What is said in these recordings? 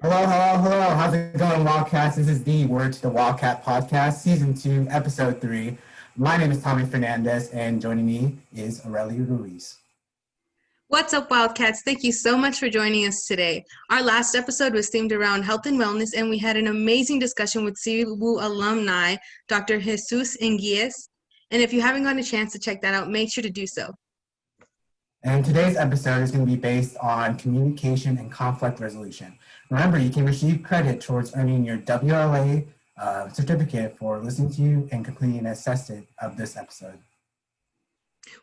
Hello, hello, hello. How's it going, Wildcats? This is the Word to the Wildcat podcast, season 2, episode 3. My name is Tommy Fernandez, and joining me is Aurelia Ruiz. What's up, Wildcats? Thank you so much for joining us today. Our last episode was themed around health and wellness, and we had an amazing discussion with CEWU alumni, Dr. Jesus Enguies. And if you haven't gotten a chance to check that out, make sure to do so. And today's episode is going to be based on communication and conflict resolution. Remember, you can receive credit towards earning your WLA certificate for listening to and completing an assessment of this episode.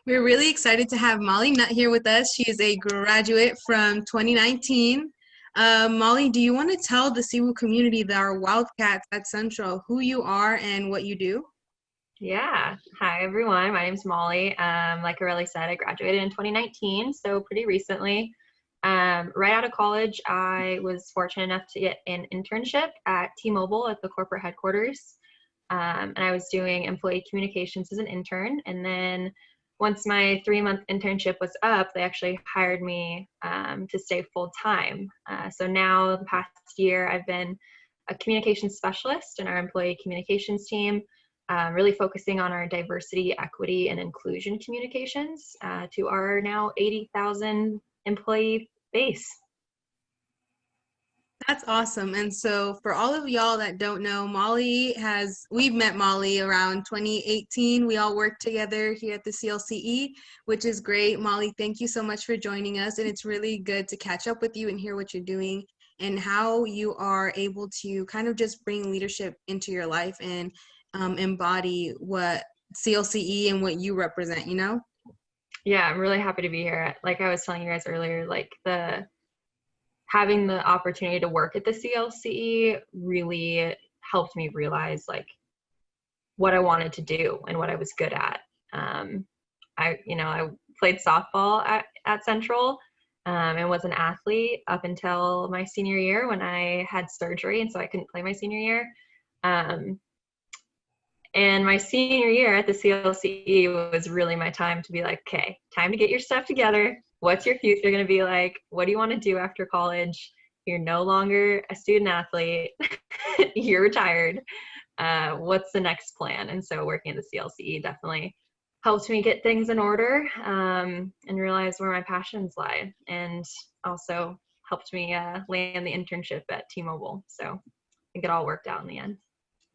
We're really excited to have Molly Nutt here with us. She is a graduate from 2019. Molly, do you want to tell the CEWU community that are Wildcats at Central who you are and what you do? Yeah. Hi, everyone. My name's Molly. Like Aurelia said, I graduated in 2019, so pretty recently. Right out of college, I was fortunate enough to get an internship at T-Mobile at the corporate headquarters. And I was doing employee communications as an intern. And then once my 3-month internship was up, they actually hired me to stay full time. So now the past year, I've been a communications specialist in our employee communications team, really focusing on our diversity, equity, and inclusion communications to our now 80,000 employee base. That's awesome. And so for all of y'all that don't know, we've met Molly around 2018. We all worked together here at the CLCE, which is great. Molly, thank you so much for joining us. And it's really good to catch up with you and hear what you're doing and how you are able to kind of just bring leadership into your life and embody what CLCE and what you represent, you know? Yeah, I'm really happy to be here. Like I was telling you guys earlier, like having the opportunity to work at the CLCE really helped me realize like what I wanted to do and what I was good at. I played softball at Central and was an athlete up until my senior year when I had surgery, and so I couldn't play my senior year. And my senior year at the CLCE was really my time to be like, okay, time to get your stuff together. What's your future going to be like? What do you want to do after college? You're no longer a student athlete. You're retired. What's the next plan? And so working at the CLCE definitely helped me get things in order and realize where my passions lie, and also helped me land the internship at T-Mobile. So I think it all worked out in the end.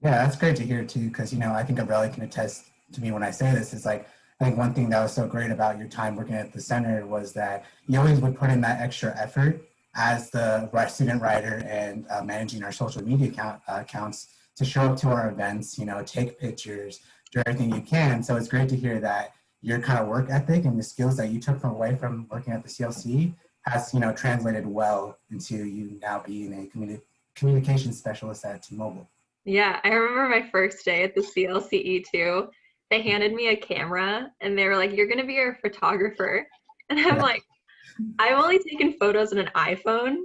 Yeah, that's great to hear too, because I think Aurelia can attest to me when I say this. Is like, I think one thing that was so great about your time working at the center was that you always would put in that extra effort as the student writer and managing our social media accounts to show up to our events, take pictures, do everything you can. So it's great to hear that your kind of work ethic and the skills that you took away from working at the CLC has, translated well into you now being a communication specialist at T-Mobile. Yeah, I remember my first day at the CLCE too. They handed me a camera and they were like, you're going to be our photographer. And I'm like, I've only taken photos on an iPhone,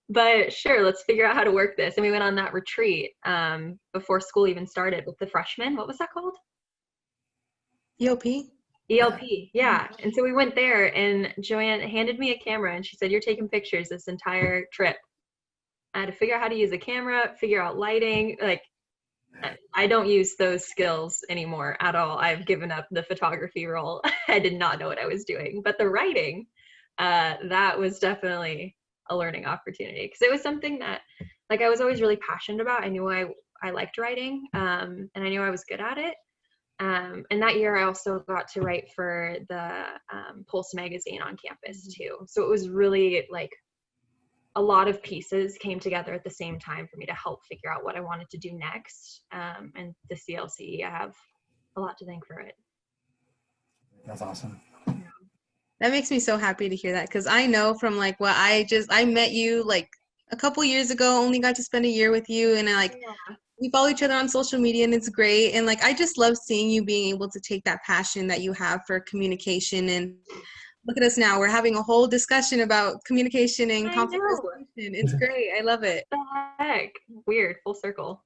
but sure, let's figure out how to work this. And we went on that retreat before school even started with the freshmen. What was that called? ELP? ELP, yeah. And so we went there and Joanne handed me a camera and she said, you're taking pictures this entire trip. I had to figure out how to use a camera, figure out lighting. Like, I don't use those skills anymore at all. I've given up the photography role. I did not know what I was doing. But the writing, that was definitely a learning opportunity. Because it was something that, like, I was always really passionate about. I knew I liked writing, and I knew I was good at it. And that year, I also got to write for the Pulse magazine on campus, too. So it was really, like, a lot of pieces came together at the same time for me to help figure out what I wanted to do next. And the CLC, I have a lot to thank for it. That's awesome. That makes me so happy to hear that, because I know from like what I met you like a couple years ago, only got to spend a year with you, and we follow each other on social media and it's great. And like, I just love seeing you being able to take that passion that you have for communication, and look at us now. We're having a whole discussion about communication and conflict resolution. It's great. I love it. What the heck? Weird. Full circle.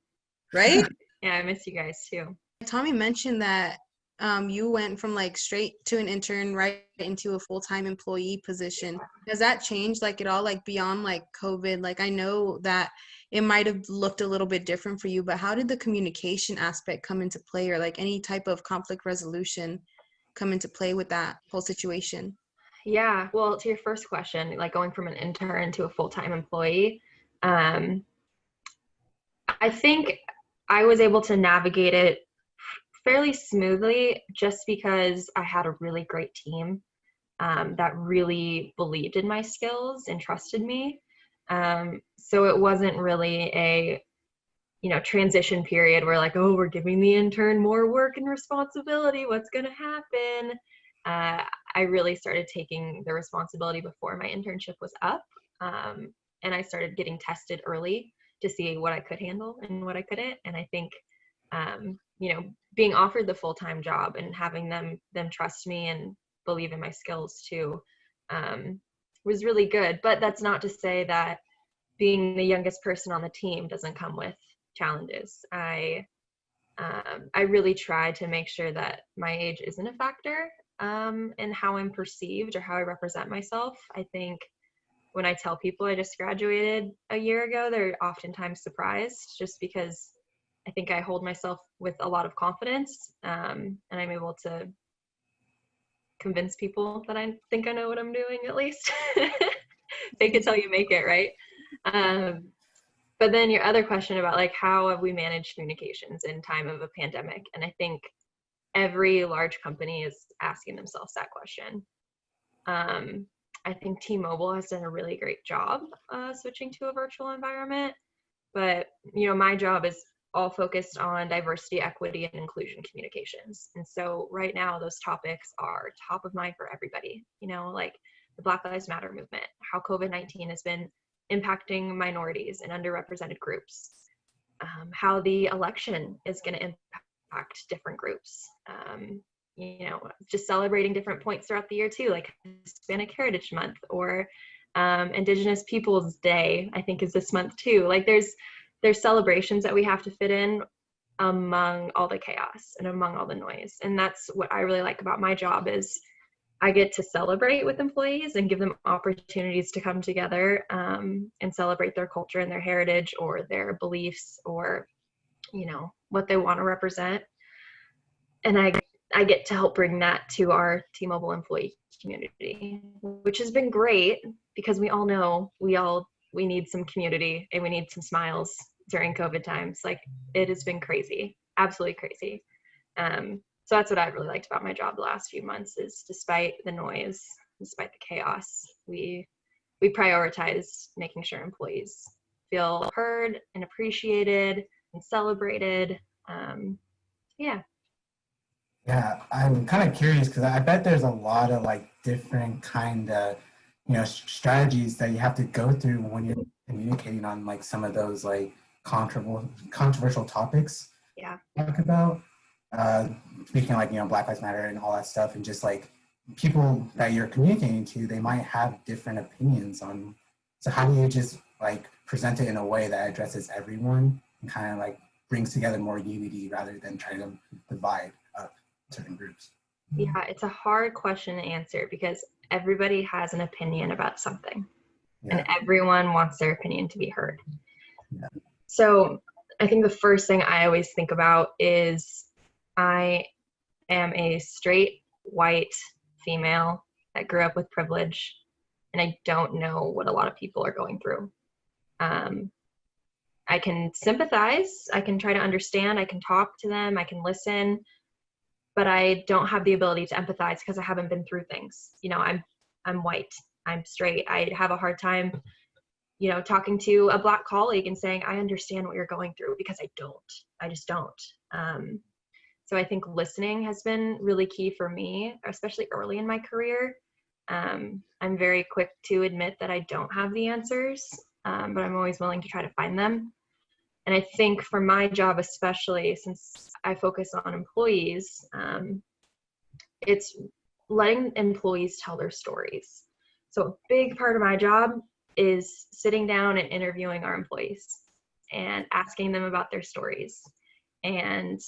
Right? Yeah, I miss you guys too. Tommy mentioned that you went from like straight to an intern right into a full-time employee position. Has that changed like at all, like beyond like COVID? Like I know that it might have looked a little bit different for you, but how did the communication aspect come into play, or like any type of conflict resolution come into play with that whole situation? Yeah, well, to your first question, like going from an intern to a full-time employee, um, I think I was able to navigate it fairly smoothly just because I had a really great team that really believed in my skills and trusted me. So it wasn't really a, transition period where like, oh, we're giving the intern more work and responsibility. What's going to happen? I really started taking the responsibility before my internship was up. And I started getting tested early to see what I could handle and what I couldn't. And I think, being offered the full-time job and having them trust me and believe in my skills too, was really good. But that's not to say that being the youngest person on the team doesn't come with challenges. I really try to make sure that my age isn't a factor in how I'm perceived or how I represent myself. I think when I tell people I just graduated a year ago, they're oftentimes surprised just because I think I hold myself with a lot of confidence, and I'm able to convince people that I think I know what I'm doing, at least. Fake it till you make it, right? But then your other question about like how have we managed communications in time of a pandemic, and I think every large company is asking themselves that question. I think T-Mobile has done a really great job switching to a virtual environment, but my job is all focused on diversity, equity, and inclusion communications. And so right now those topics are top of mind for everybody, like the Black Lives Matter movement, how COVID-19 has been impacting minorities and underrepresented groups, how the election is going to impact different groups, just celebrating different points throughout the year too, like Hispanic Heritage Month or Indigenous Peoples Day, I think is this month too. Like there's celebrations that we have to fit in among all the chaos and among all the noise. And that's what I really like about my job is I get to celebrate with employees and give them opportunities to come together and celebrate their culture and their heritage or their beliefs or, what they want to represent. And I get to help bring that to our T-Mobile employee community, which has been great because we all know we need some community and we need some smiles during COVID times. Like it has been crazy, absolutely crazy. So that's what I've really liked about my job the last few months is despite the noise, despite the chaos, we prioritize making sure employees feel heard and appreciated and celebrated. Yeah. Yeah, I'm kind of curious because I bet there's a lot of like different kind of, strategies that you have to go through when you're communicating on like some of those like controversial topics. Yeah. Talk about speaking like Black Lives Matter and all that stuff, and just like people that you're communicating to, they might have different opinions on. So how do you just like present it in a way that addresses everyone and kind of like brings together more unity rather than trying to divide up certain groups? Yeah, it's a hard question to answer because everybody has an opinion about something, and everyone wants their opinion to be heard. Yeah. So I think the first thing I always think about is I am a straight white female that grew up with privilege, and I don't know what a lot of people are going through. I can sympathize, I can try to understand, I can talk to them, I can listen, but I don't have the ability to empathize because I haven't been through things. I'm white, I'm straight. I have a hard time, talking to a Black colleague and saying, I understand what you're going through because I just don't. So I think listening has been really key for me, especially early in my career. I'm very quick to admit that I don't have the answers, but I'm always willing to try to find them. And I think for my job, especially since I focus on employees, it's letting employees tell their stories. So a big part of my job is sitting down and interviewing our employees and asking them about their stories and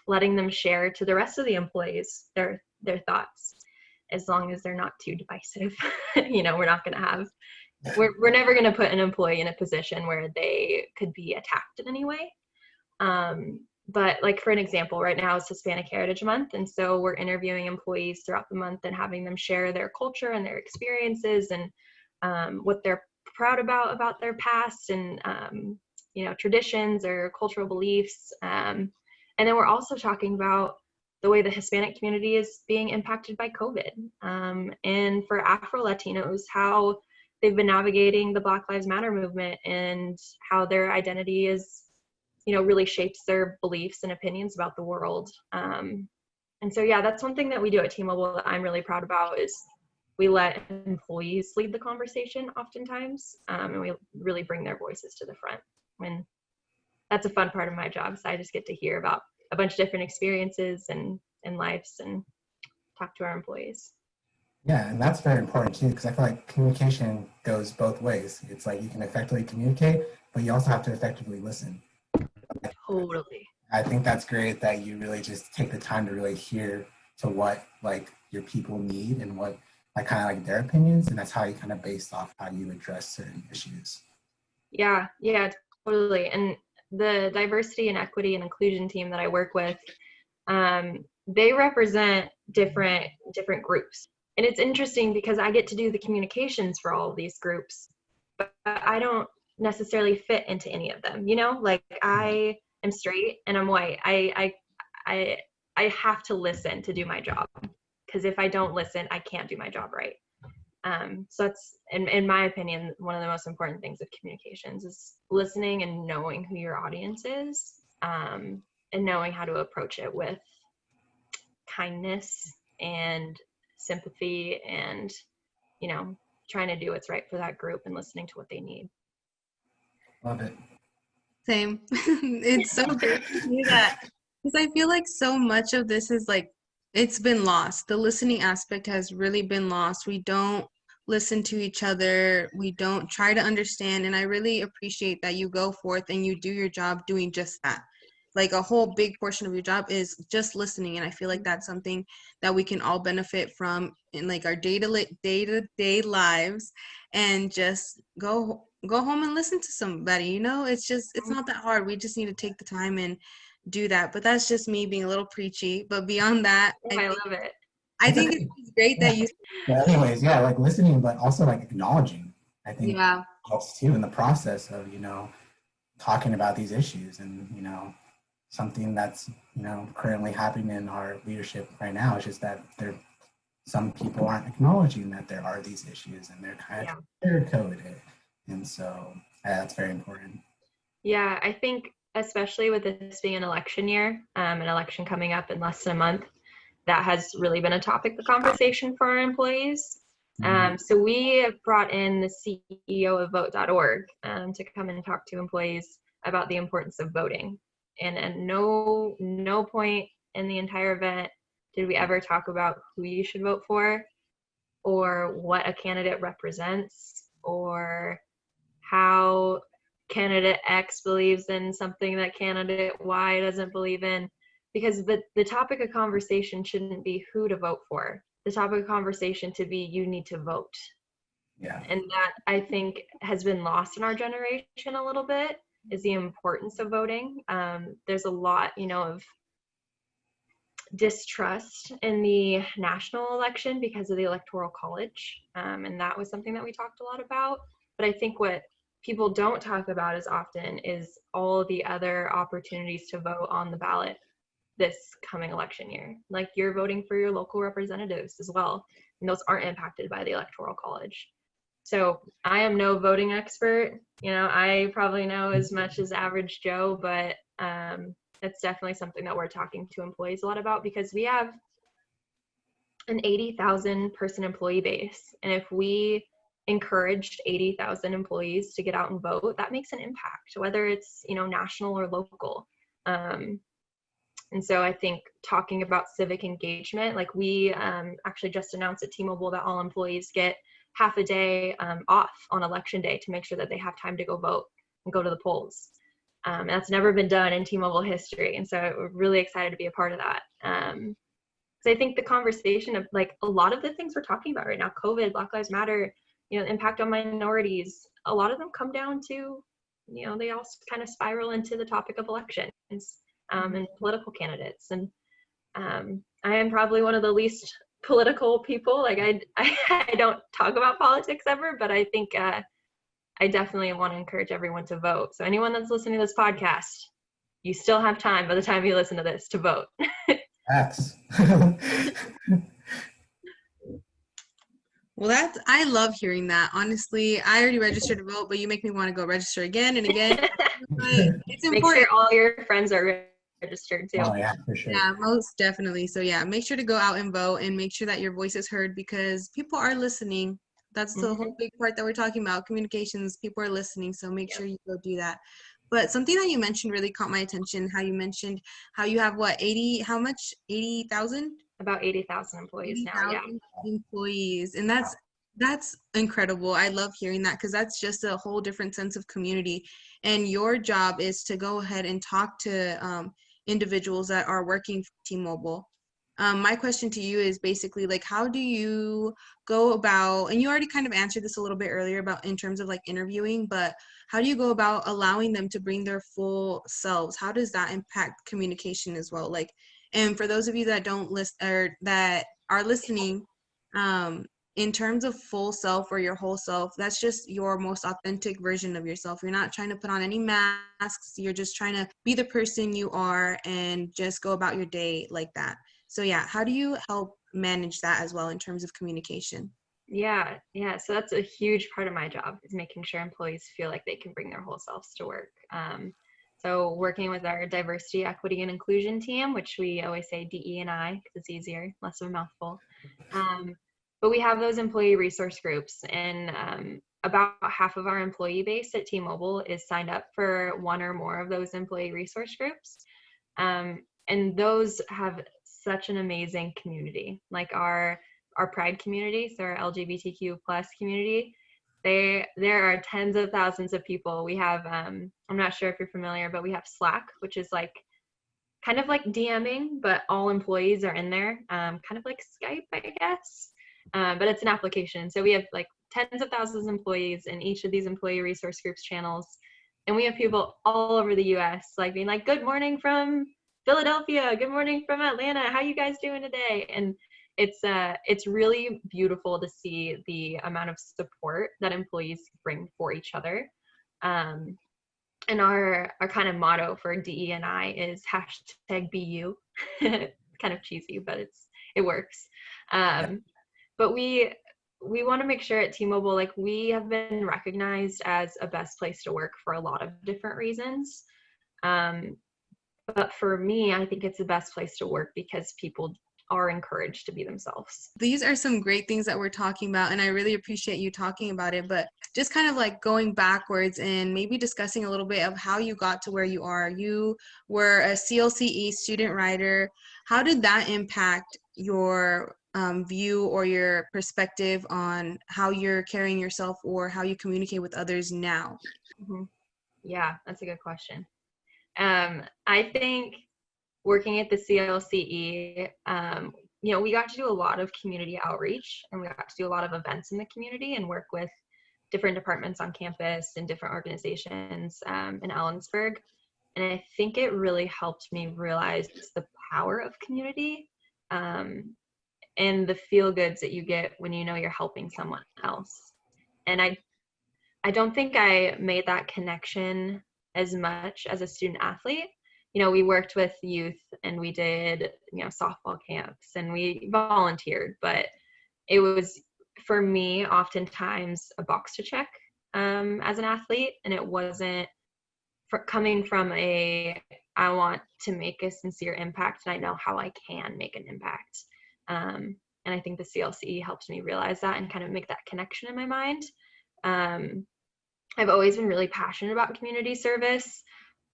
letting them share to the rest of the employees their thoughts, as long as they're not too divisive. We're not going to have, we're never going to put an employee in a position where they could be attacked in any way. But like, for an example, right now is Hispanic Heritage Month. And so we're interviewing employees throughout the month and having them share their culture and their experiences and what they're proud about their past and, traditions or cultural beliefs. And then we're also talking about the way the Hispanic community is being impacted by COVID. And for Afro-Latinos, how they've been navigating the Black Lives Matter movement and how their identity is, really shapes their beliefs and opinions about the world. And so, yeah, that's one thing that we do at T-Mobile that I'm really proud about is we let employees lead the conversation oftentimes, and we really bring their voices to the front. And that's a fun part of my job. So I just get to hear about a bunch of different experiences and lives and talk to our employees. Yeah, and that's very important too, because I feel like communication goes both ways. It's like you can effectively communicate, but you also have to effectively listen. Totally. I think that's great that you really just take the time to really hear to what like your people need and what like kind of like their opinions, and that's how you kind of based off how you address certain issues. Yeah, totally. And the diversity and equity and inclusion team that I work with, they represent different groups. And it's interesting because I get to do the communications for all of these groups, but I don't necessarily fit into any of them. Like I am straight and I'm white. I have to listen to do my job, because if I don't listen, I can't do my job right. So that's, in my opinion, one of the most important things of communications is listening and knowing who your audience is, and knowing how to approach it with kindness and sympathy and, trying to do what's right for that group and listening to what they need. Love it. Same. It's so great to hear that, because I feel like so much of this is like, it's been lost. The listening aspect has really been lost. We don't listen to each other. We don't try to understand. And I really appreciate that you go forth and you do your job doing just that. Like a whole big portion of your job is just listening. And I feel like that's something that we can all benefit from in like our day-to-day lives, and just go home and listen to somebody. It's not that hard. We just need to take the time and do that. But that's just me being a little preachy. But beyond that, I love it. I think it's great that you. But anyways, yeah, like listening, but also like acknowledging. I think helps too in the process of talking about these issues, and something that's currently happening in our leadership right now is just that some people aren't acknowledging that there are these issues, and they're kind of sugarcoated it, and so that's very important. Yeah, I think especially with this being an election year, an election coming up in less than a month, that has really been a topic of conversation for our employees. So we brought in the CEO of vote.org to come and talk to employees about the importance of voting. And at no point in the entire event did we ever talk about who you should vote for, or what a candidate represents, or how candidate X believes in something that candidate Y doesn't believe in. Because the topic of conversation shouldn't be who to vote for. The topic of conversation to be you need to vote. Yeah. And that, I think, has been lost in our generation a little bit, is the importance of voting. There's a lot, of distrust in the national election because of the Electoral College. And that was something that we talked a lot about. But I think what people don't talk about as often is all the other opportunities to vote on the ballot this coming election year. Like, you're voting for your local representatives as well, and those aren't impacted by the Electoral College. So I am no voting expert. I probably know as much as average Joe, but that's definitely something that we're talking to employees a lot about, because we have an 80,000 person employee base. And if we encouraged 80,000 employees to get out and vote, that makes an impact, whether it's, national or local. And so I think talking about civic engagement, like we actually just announced at T-Mobile that all employees get half a day off on election day to make sure that they have time to go vote and go to the polls. That's never been done in T-Mobile history. And so we're really excited to be a part of that. So I think the conversation of like a lot of the things we're talking about right now, COVID, Black Lives Matter, impact on minorities, a lot of them come down to, they all kind of spiral into the topic of elections and political candidates. And I am probably one of the least political people. Like I don't talk about politics ever, but I think I definitely want to encourage everyone to vote. So anyone that's listening to this podcast, you still have time by the time you listen to this to vote. Facts. Well, I love hearing that. Honestly, I already registered to vote, but you make me want to go register again and again. But it's important. Make sure all your friends are registered too. Oh yeah, for sure. Yeah, most definitely. So yeah, make sure to go out and vote and make sure that your voice is heard because people are listening. That's the whole big part that we're talking about, communications. People are listening, so make sure you go do that. But something that you mentioned really caught my attention, how you mentioned how you have what, 80,000? About 80,000 employees now, yeah. Employees, and that's incredible. I love hearing that because that's just a whole different sense of community. And your job is to go ahead and talk to individuals that are working for T-Mobile. My question to you is basically like, how do you go about, and you already kind of answered this a little bit earlier about in terms of like interviewing, but how do you go about allowing them to bring their full selves? How does that impact communication as well? Like, and for those of you that don't list or that are listening, in terms of full self or your whole self, that's just your most authentic version of yourself. You're not trying to put on any masks. You're just trying to be the person you are and just go about your day like that. So yeah, how do you help manage that as well in terms of communication? Yeah. So that's a huge part of my job is making sure employees feel like they can bring their whole selves to work. So working with our diversity, equity, and inclusion team, which we always say DE&I because it's easier, less of a mouthful. But we have those employee resource groups, and about half of our employee base at T-Mobile is signed up for one or more of those employee resource groups. And those have such an amazing community, like our Pride community, so our LGBTQ plus community. There are tens of thousands of people. We have, I'm not sure if you're familiar, but we have Slack, which is like kind of like DMing, but all employees are in there, kind of like Skype, I guess. But it's an application. So we have like tens of thousands of employees in each of these employee resource groups channels. And we have people all over the US like being like, good morning from Philadelphia, good morning from Atlanta, how you guys doing today? And it's really beautiful to see the amount of support that employees bring for each other. And our kind of motto for DE&I is #BU. Kind of cheesy, but it works. But we want to make sure at T-Mobile, like we have been recognized as a best place to work for a lot of different reasons. But for me, I think it's the best place to work because people are encouraged to be themselves. These are some great things that we're talking about, and I really appreciate you talking about it, but just kind of like going backwards and maybe discussing a little bit of how you got to where you are. You were a CLCE student writer. How did that impact your view or your perspective on how you're carrying yourself or how you communicate with others now? Yeah, that's a good question. I think working at the CLCE, we got to do a lot of community outreach, and we got to do a lot of events in the community and work with different departments on campus and different organizations in Ellensburg. And I think it really helped me realize the power of community and the feel goods that you get when you know you're helping someone else. And I don't think I made that connection as much as a student athlete. We worked with youth and we did, softball camps and we volunteered, but it was, for me, oftentimes a box to check as an athlete. And it wasn't coming from I want to make a sincere impact and I know how I can make an impact. And I think the CLCE helped me realize that and kind of make that connection in my mind. I've always been really passionate about community service,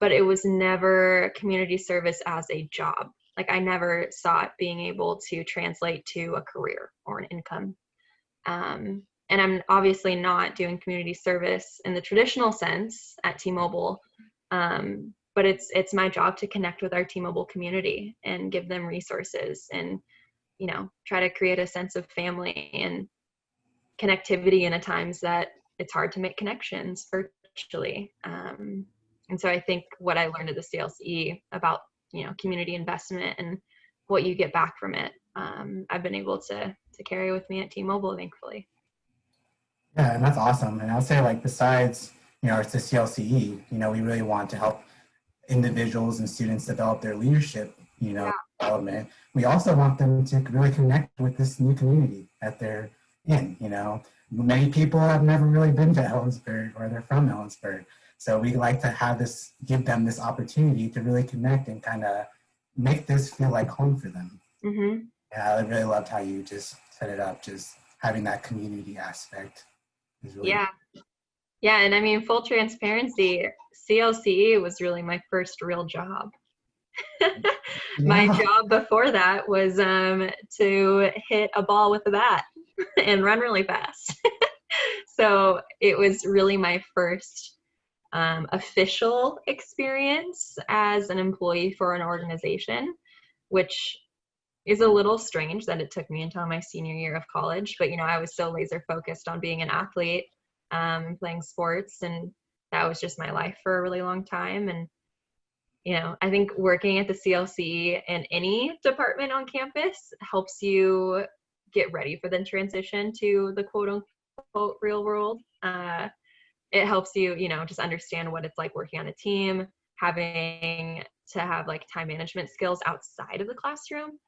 but it was never community service as a job. Like I never saw it being able to translate to a career or an income. And I'm obviously not doing community service in the traditional sense at T-Mobile, But it's my job to connect with our T-Mobile community and give them resources and, try to create a sense of family and connectivity in a times that it's hard to make connections virtually. And so I think what I learned at the CLCE about, community investment and what you get back from it, I've been able to carry with me at T-Mobile, thankfully. Yeah, and that's awesome. And I'll say, like, besides, it's the CLCE, we really want to help individuals and students develop their leadership, development. We also want them to really connect with this new community that they're in. Many people have never really been to Ellensburg, or they're from Ellensburg. So we like to give them this opportunity to really connect and kind of make this feel like home for them. Mm-hmm. Yeah, I really loved how you just set it up, just having that community aspect. Really Yeah, and I mean, full transparency, CLCE was really my first real job. My job before that was to hit a ball with a bat and run really fast. So it was really my first official experience as an employee for an organization, which is a little strange that it took me until my senior year of college. But, I was so laser focused on being an athlete, playing sports, and that was just my life for a really long time. And, I think working at the CLCE in any department on campus helps you get ready for the transition to the quote unquote real world. It helps you, just understand what it's like working on a team, having to have like time management skills outside of the classroom.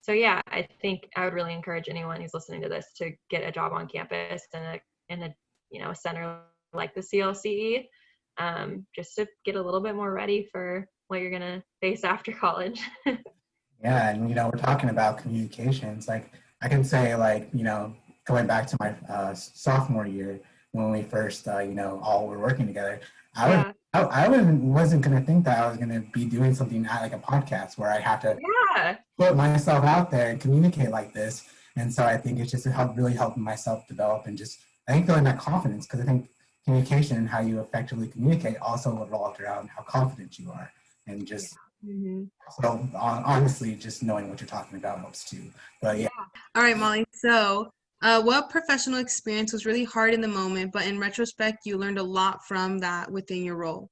So yeah, I think I would really encourage anyone who's listening to this to get a job on campus in a center like the CLCE, just to get a little bit more ready for what you're gonna face after college. Yeah, and we're talking about communications. Like, I can say, like, going back to my sophomore year when we first all were working together, I wasn't gonna think that I was gonna be doing something like a podcast where I have to put myself out there and communicate like this. And so I think it's just really helping myself develop and just, I think, feeling that confidence, because I think communication and how you effectively communicate also revolves around how confident you are, and just so honestly, just knowing what you're talking about helps too. But yeah. All right, Molly. So what professional experience was really hard in the moment, but in retrospect, you learned a lot from that within your role?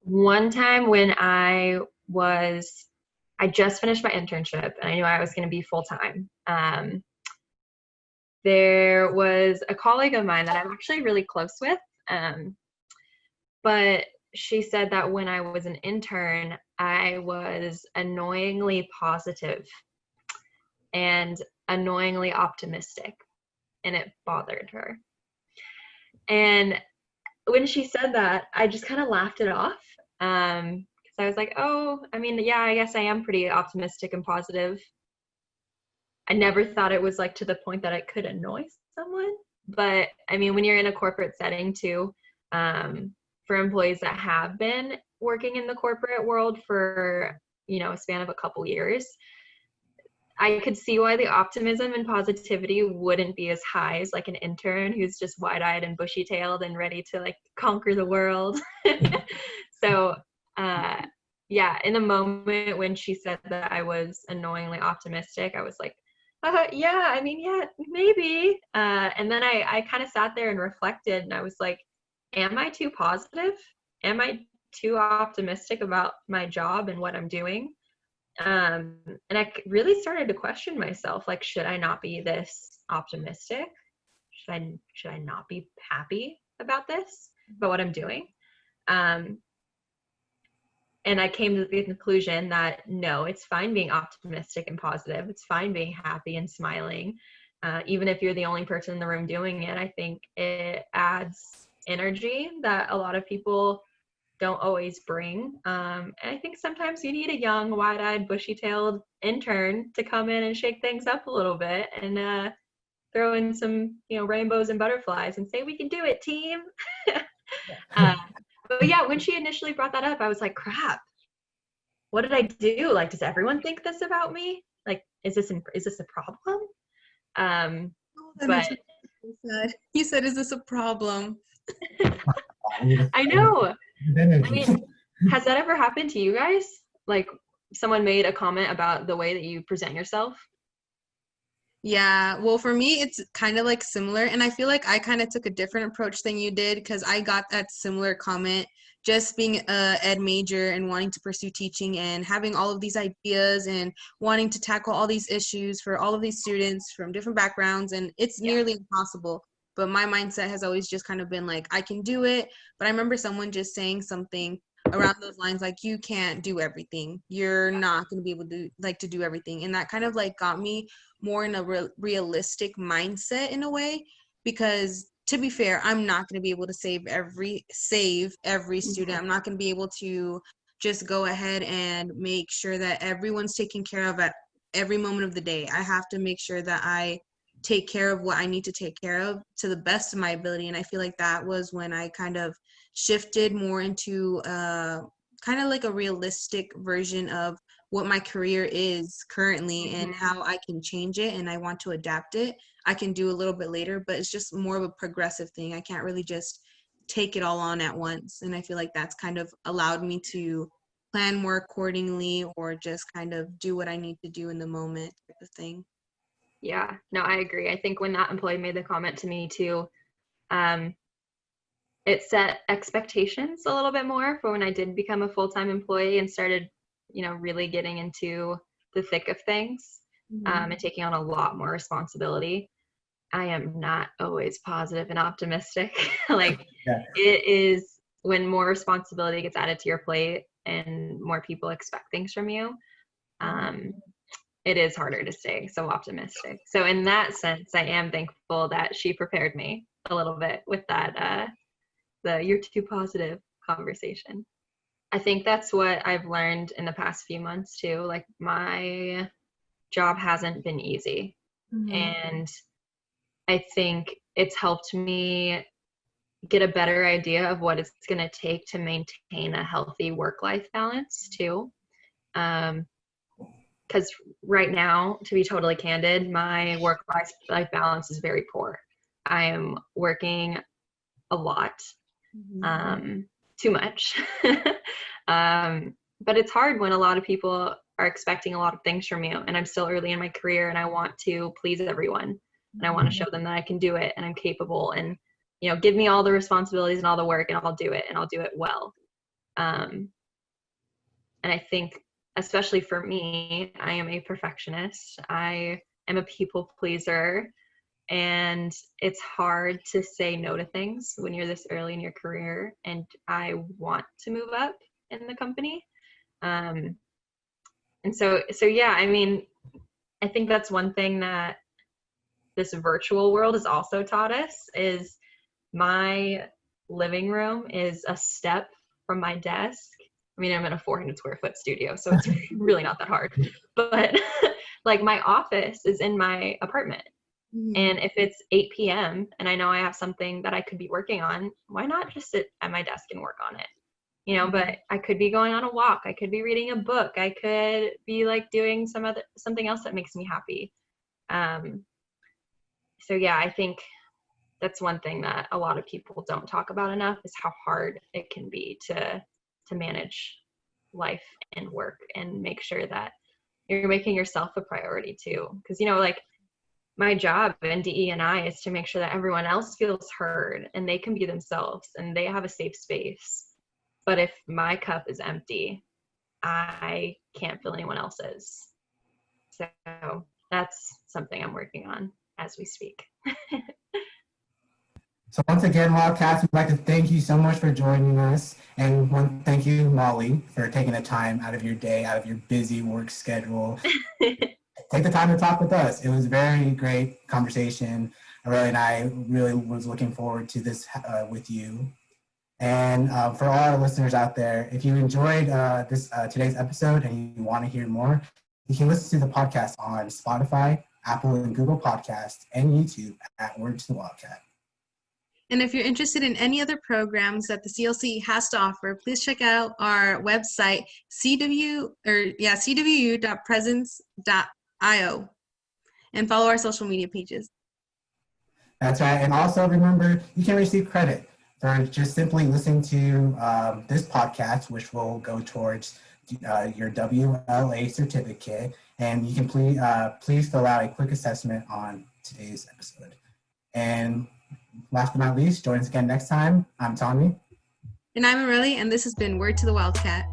One time when I just finished my internship and I knew I was going to be full-time. There was a colleague of mine that I'm actually really close with, but she said that when I was an intern, I was annoyingly positive and annoyingly optimistic, and it bothered her. And when she said that, I just kind of laughed it off, because I was like, oh, I mean, yeah, I guess I am pretty optimistic and positive. I never thought it was like to the point that I could annoy someone. But I mean, when you're in a corporate setting too, for employees that have been working in the corporate world for, a span of a couple years, I could see why the optimism and positivity wouldn't be as high as like an intern who's just wide-eyed and bushy-tailed and ready to like conquer the world. So yeah, in the moment when she said that I was annoyingly optimistic, I was like, yeah, I mean, yeah, maybe. And then I kind of sat there and reflected, and I was like, am I too positive? Am I too optimistic about my job and what I'm doing? And I really started to question myself, like, should I not be this optimistic? Should I not be happy about this, about what I'm doing? And I came to the conclusion that no, it's fine being optimistic and positive. It's fine being happy and smiling. Even if you're the only person in the room doing it, I think it adds energy that a lot of people don't always bring. And I think sometimes you need a young, wide-eyed, bushy-tailed intern to come in and shake things up a little bit and throw in some, rainbows and butterflies and say, we can do it, team. But yeah, when she initially brought that up, I was like, crap, what did I do? Like, does everyone think this about me? Like, is this a problem? But you said, is this a problem? I know. I Energy. mean, has that ever happened to you guys? Like someone made a comment about the way that you present yourself? Yeah, well, for me, it's kind of like similar. And I feel like I kind of took a different approach than you did because I got that similar comment. Just being a ed major and wanting to pursue teaching and having all of these ideas and wanting to tackle all these issues for all of these students from different backgrounds. And it's Yeah. nearly impossible. But my mindset has always just kind of been like, I can do it. But I remember someone just saying something around those lines like, you can't do everything. You're not going to be able to like to do everything. And that kind of like got me more in a realistic mindset in a way, because to be fair, I'm not going to be able to save every student. I'm not going to be able to just go ahead and make sure that everyone's taken care of at every moment of the day. I have to make sure that I take care of what I need to take care of to the best of my ability. And I feel like that was when I kind of shifted more into kind of like a realistic version of what my career is currently and how I can change it and I want to adapt it. I can do a little bit later, but it's just more of a progressive thing. I can't really just take it all on at once. And I feel like that's kind of allowed me to plan more accordingly or just kind of do what I need to do in the moment type of thing. Yeah, no, I agree. I think when that employee made the comment to me too, um, it set expectations a little bit more for when I did become a full-time employee and started, really getting into the thick of things, and taking on a lot more responsibility. I am not always positive and optimistic. Like Yeah. it is when more responsibility gets added to your plate and more people expect things from you. It is harder to stay so optimistic. So in that sense, I am thankful that she prepared me a little bit with that, the "you're too positive" conversation. I think that's what I've learned in the past few months too. Like my job hasn't been easy. And I think it's helped me get a better idea of what it's going to take to maintain a healthy work-life balance too. Because right now, to be totally candid, my work-life balance is very poor. I am working a lot, too much. But it's hard when a lot of people are expecting a lot of things from you, and I'm still early in my career, and I want to please everyone, and I want to show them that I can do it, and I'm capable, and give me all the responsibilities and all the work, and I'll do it, and I'll do it well. And I think, especially for me, I am a perfectionist. I am a people pleaser. And it's hard to say no to things when you're this early in your career. And I want to move up in the company. And so yeah, I mean, I think that's one thing that this virtual world has also taught us is my living room is a step from my desk. I mean, I'm in a 400 square foot studio, so it's really not that hard. But like my office is in my apartment. And if it's 8 p.m. and I know I have something that I could be working on, why not just sit at my desk and work on it? But I could be going on a walk. I could be reading a book. I could be like doing something else that makes me happy. So yeah, I think that's one thing that a lot of people don't talk about enough is how hard it can be to manage life and work and make sure that you're making yourself a priority too. Because, like my job in DE&I is to make sure that everyone else feels heard and they can be themselves and they have a safe space. But if my cup is empty, I can't fill anyone else's. So that's something I'm working on as we speak. So once again, Wildcats, we'd like to thank you so much for joining us. And thank you, Molly, for taking the time out of your day, out of your busy work schedule. Take the time to talk with us. It was a very great conversation. I really was looking forward to this with you. And for all our listeners out there, if you enjoyed today's episode and you want to hear more, you can listen to the podcast on Spotify, Apple and Google Podcasts, and YouTube at Word to the Wildcat. And if you're interested in any other programs that the CLC has to offer, please check out our website, cwu.presence.io, and follow our social media pages. That's right. And also remember, you can receive credit for just simply listening to this podcast, which will go towards your WLA certificate. And you can please fill out a quick assessment on today's episode. And last but not least, join us again next time. I'm Tommy. And I'm Aurelie, and this has been Word to the Wildcat.